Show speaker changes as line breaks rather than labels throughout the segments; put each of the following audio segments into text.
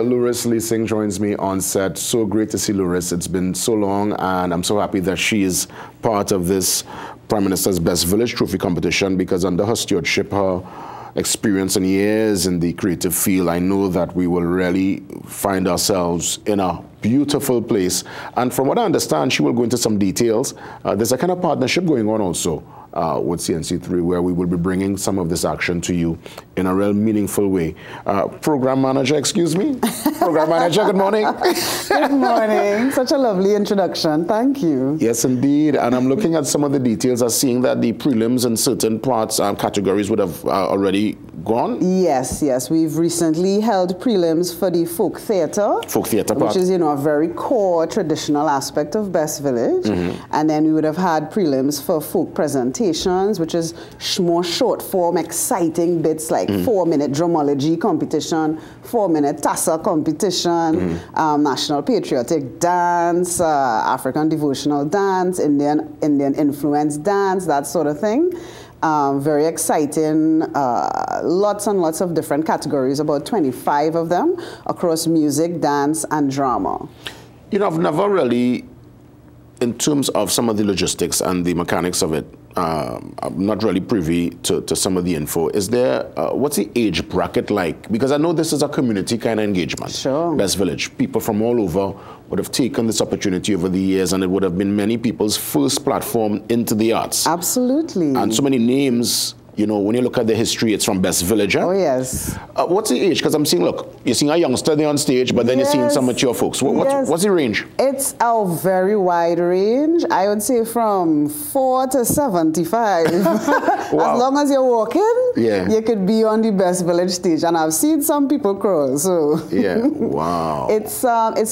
Louris Lee Singh joins me on set. So great to see Louris. It's been so long, and I'm so happy that she is part of this Prime Minister's Best Village Trophy competition, because under her stewardship, her experience and years in the creative field, I know that we will really find ourselves in a beautiful place. And from what I understand, she will go into some details. There's a kind of partnership going on also with CNC3, where we will be bringing some of this action to you in a real meaningful way. Program manager, excuse me. Program manager, good morning.
Good morning. Such a lovely introduction. Thank you.
Yes, indeed. And I'm looking at some of the details. I'm seeing that the prelims in certain parts categories would have already gone.
Yes, yes. We've recently held prelims for the folk theatre.
Folk theatre part.
Which is, you know, a very core traditional aspect of Best Village. And then we would have had prelims for folk presentations, which is more short form, exciting bits like 4-minute drumology competition, 4-minute tassa competition, national patriotic dance, African devotional dance, Indian influence dance, that sort of thing. Very exciting, lots and lots of different categories, about 25 of them across music, dance, and drama.
You know, I've never really, in terms of some of the logistics and the mechanics of it, I'm not really privy to some of the info. Is there, what's the age bracket like? Because I know this is a community kind of engagement.
Sure. Best
Village. People from all over would have taken this opportunity over the years, and it would have been many people's first platform into the arts.
Absolutely.
And so many names. You know, when you look at the history, it's from Best Village.
Oh, yes.
What's the age? Because I'm seeing, look, you're seeing a youngster there on stage, but then you're seeing some mature folks. What's the range?
It's a very wide range. I would say from 4 to 75. Wow. As long as you're walking, you could be on the Best Village stage. And I've seen some people crawl, so.
Yeah, wow.
It's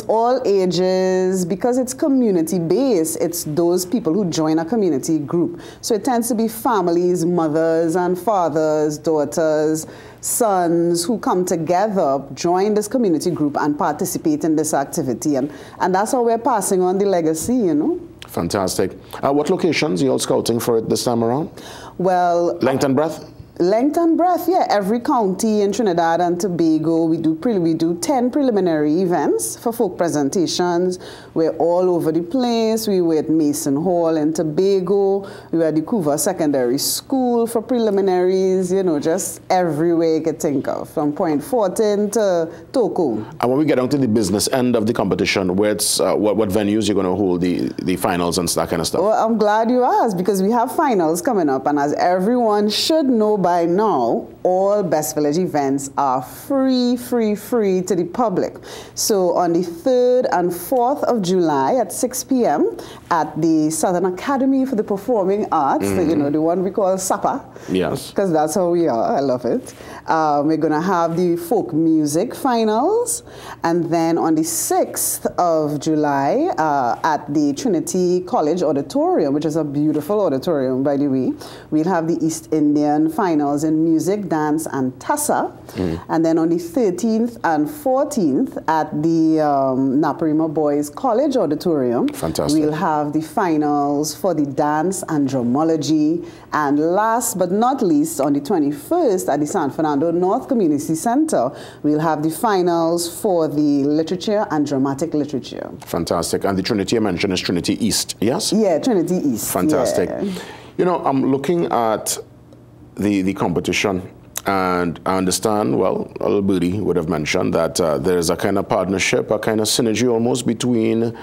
all ages, because it's community-based. It's those people who join a community group. So it tends to be families, mothers, and fathers, daughters, sons who come together, join this community group and participate in this activity. And that's how we're passing on the legacy, you know.
Fantastic. What locations are you all scouting for it this time around?
Well...
Length and breadth?
Length and breadth, yeah. Every county in Trinidad and Tobago, we do 10 preliminary events for folk presentations. We're all over the place. We were at Mason Hall in Tobago. We were at the Couva Secondary School for preliminaries, you know, just everywhere you could think of, from Point Fortin to Toko. And
when we get down to the business end of the competition, where it's, what venues you're going to hold the finals and that kind of stuff?
Well, I'm glad you asked, because we have finals coming up, and as everyone should know by now, all Best Village events are free to the public. So on the 3rd and 4th of July at 6 p.m. at the Southern Academy for the Performing Arts, you know, the one we call SAPA.
Yes.
Because that's how we are. I love it. We're going to have the folk music finals. And then on the 6th of July at the Trinity College Auditorium, which is a beautiful auditorium, by the way, we'll have the East Indian finals in music, dance, and tassa. And then on the 13th and 14th at the Naparima Boys College Auditorium, we'll have the finals for the dance and drumology. And last but not least, on the 21st at the San Fernando North Community Center, we'll have the finals for the literature and dramatic literature.
Fantastic. And the Trinity you mentioned is Trinity East, yes?
Yeah, Trinity East.
Fantastic.
Yeah.
You know, I'm looking at the competition, and I understand, well, a little birdie would have mentioned that there's a kind of partnership, a kind of synergy almost between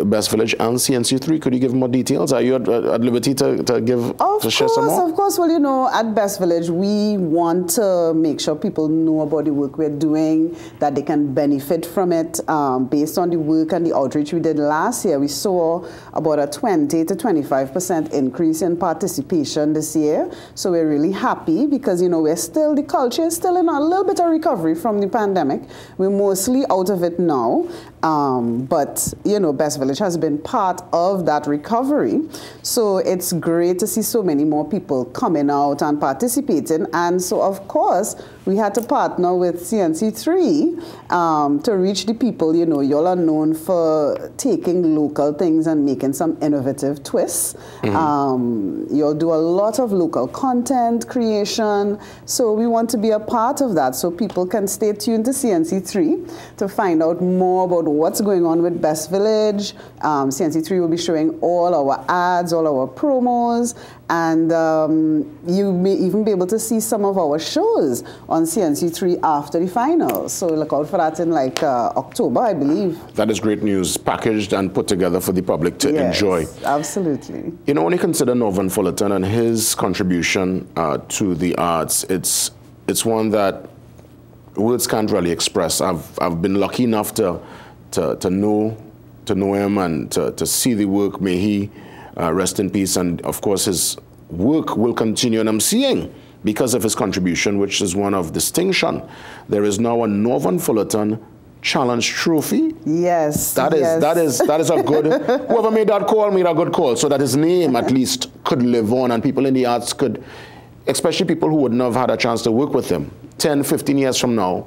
Best Village and CNC3. Could you give more details? Are you at liberty to share some more?
Of course. Well, you know, at Best Village, we want to make sure people know about the work we're doing, that they can benefit from it. Based on the work and the outreach we did last year, we saw about a 20 to 25% increase in participation this year. So we're really happy because, you know, the culture is still in a little bit of recovery from the pandemic. We're mostly out of it now. But, you know, Best Best Village has been part of that recovery. So it's great to see so many more people coming out and participating. And so, of course, we had to partner with CNC3 to reach the people. You know, y'all are known for taking local things and making some innovative twists. You'll do a lot of local content creation. So we want to be a part of that, so people can stay tuned to CNC3 to find out more about what's going on with Best Village. CNC3 will be showing all our ads, all our promos, and you may even be able to see some of our shows on CNC3 after the finals. So look out for that in like October, I believe.
That is great news, packaged and put together for the public to enjoy.
Absolutely.
You know, when you consider Norvan Fullerton and his contribution to the arts, it's one that words can't really express. I've been lucky enough to know him and to see the work. May he rest in peace. And of course, his work will continue. And I'm seeing, because of his contribution, which is one of distinction, there is now a Norvan Fullerton Challenge Trophy.
Yes.
That is a good, whoever made that call made a good call, so that his name at least could live on, and people in the arts could, especially people who wouldn't have had a chance to work with him, 10, 15 years from now,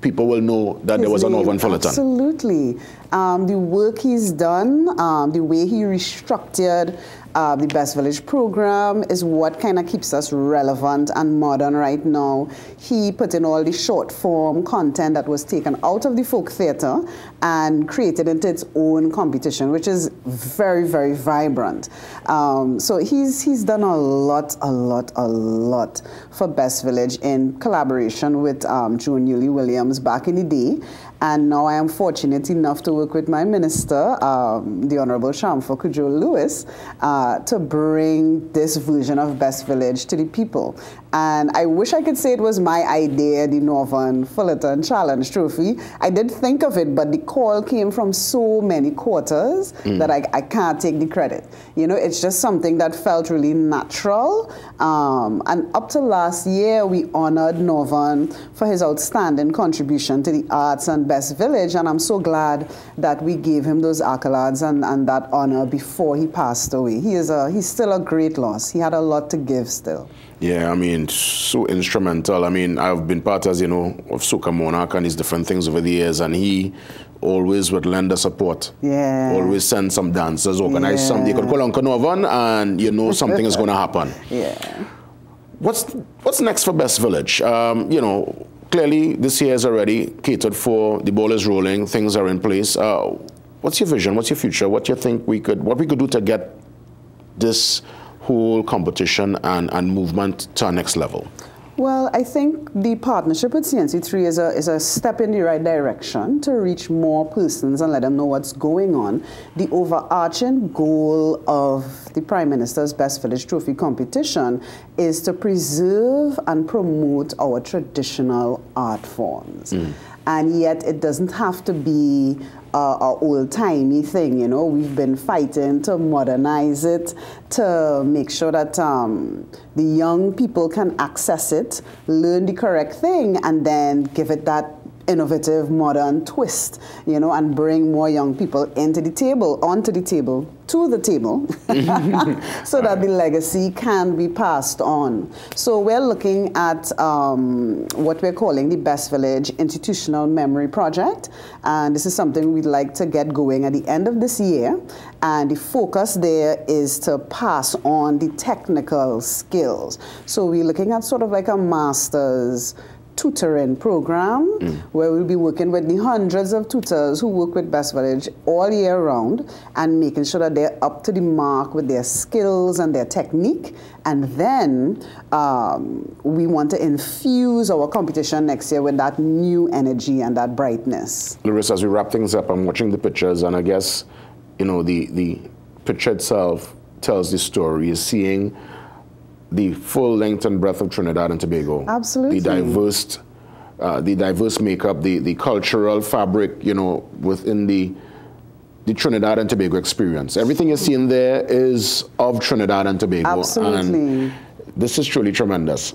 people will know that there was a Norvan Fullerton.
Absolutely. The work he's done, the way he restructured the Best Village program is what kind of keeps us relevant and modern right now. He put in all the short form content that was taken out of the folk theater and created into its own competition, which is very, very vibrant. So he's done a lot for Best Village in collaboration with Joan Yuli Williams back in the day. And now I am fortunate enough to work with my minister, the Honorable Shamfa Kujo Lewis, to bring this version of Best Village to the people. And I wish I could say it was my idea, the Norvan Fullerton Challenge Trophy. I did think of it, but the call came from so many quarters that I can't take the credit. You know, it's just something that felt really natural. And up to last year, we honored Norvan for his outstanding contribution to the arts and Best Village, and I'm so glad that we gave him those accolades and that honor before he passed away. He's still a great loss. He had a lot to give still.
Yeah, I mean, so instrumental. I mean, I've been part, as you know, of Soca Monarch and his different things over the years, and he always would lend the support.
Yeah.
Always send some dancers, organize something. You could call Uncle Norvan and you know something is going to happen.
Yeah.
What's next for Best Village? You know, clearly this year is already catered for, the ball is rolling, things are in place. What's your vision? What's your future? What do you think what we could do to get this whole competition and movement to our next level?
Well, I think the partnership with CNC3 is a step in the right direction to reach more persons and let them know what's going on. The overarching goal of the Prime Minister's Best Village Trophy competition is to preserve and promote our traditional art forms. And yet it doesn't have to be an old-timey thing, you know. We've been fighting to modernize it, to make sure that the young people can access it, learn the correct thing, and then give it that innovative, modern twist, you know, and bring more young people into the table, onto the table, to the table, so that the legacy can be passed on. So we're looking at what we're calling the Best Village Institutional Memory Project, and this is something we'd like to get going at the end of this year, and the focus there is to pass on the technical skills. So we're looking at sort of like a master's tutoring program where we'll be working with the hundreds of tutors who work with Best Village all year round and making sure that they're up to the mark with their skills and their technique. And then we want to infuse our competition next year with that new energy and that brightness.
Larissa, as we wrap things up, I'm watching the pictures, and I guess, you know, the picture itself tells the story. You're seeing the full length and breadth of Trinidad and Tobago.
Absolutely.
The diverse makeup, the cultural fabric, you know, within the Trinidad and Tobago experience. Everything you're seeing there is of Trinidad and Tobago.
Absolutely.
And this is truly tremendous.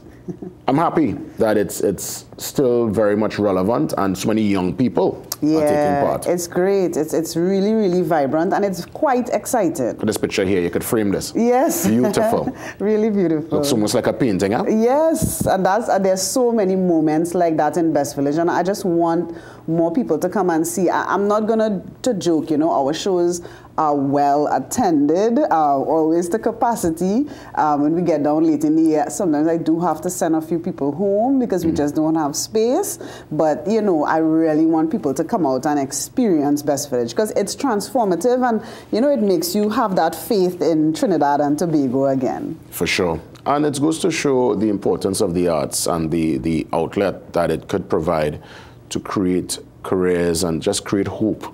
I'm happy that it's still very much relevant and so many young people are taking part.
It's great. It's really, really vibrant and it's quite exciting.
For this picture here, you could frame this.
Yes.
Beautiful.
Really beautiful.
Looks almost like a painting, huh?
Yes, and there's so many moments like that in Best Village, and I just want more people to come and see. I'm not gonna joke, you know, our shows are well attended, always to capacity. When we get down late in the year, sometimes I do have to send a few people home because we just don't have space. But, you know, I really want people to come out and experience Best Village because it's transformative and, you know, it makes you have that faith in Trinidad and Tobago again.
For sure. And it goes to show the importance of the arts and the outlet that it could provide to create careers and just create hope.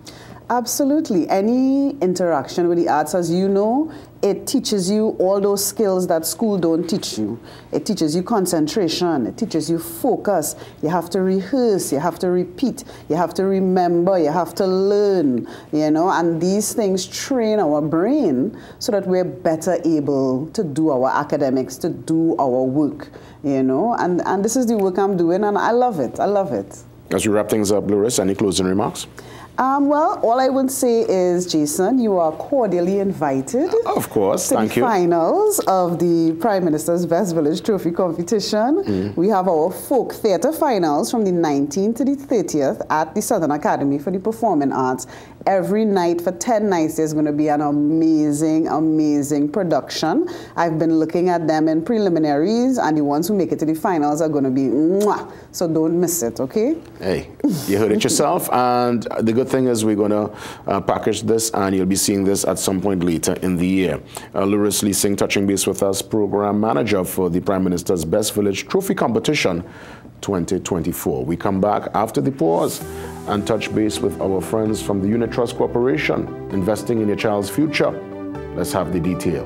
Absolutely. Any interaction with the arts, as you know, it teaches you all those skills that school don't teach you. It teaches you concentration. It teaches you focus. You have to rehearse. You have to repeat. You have to remember. You have to learn, you know, and these things train our brain so that we're better able to do our academics, to do our work, you know, and this is the work I'm doing and I love it. I love it.
As we wrap things up, Loris, any closing remarks?
Well, all I would say is, Jason, you are cordially invited.
Of course, thank you.
To the finals of the Prime Minister's Best Village Trophy Competition. We have our folk theatre finals from the 19th to the 30th at the Southern Academy for the Performing Arts. Every night for 10 nights, there's going to be an amazing, amazing production. I've been looking at them in preliminaries, and the ones who make it to the finals are going to be mwah. So don't miss it, okay?
Hey, you heard it yourself, and the good thing is we're going to package this and you'll be seeing this at some point later in the year. Loris Leasing touching base with us, Program Manager for the Prime Minister's Best Village Trophy Competition 2024. We come back after the pause and touch base with our friends from the Unit Trust Corporation, investing in your child's future. Let's have the details.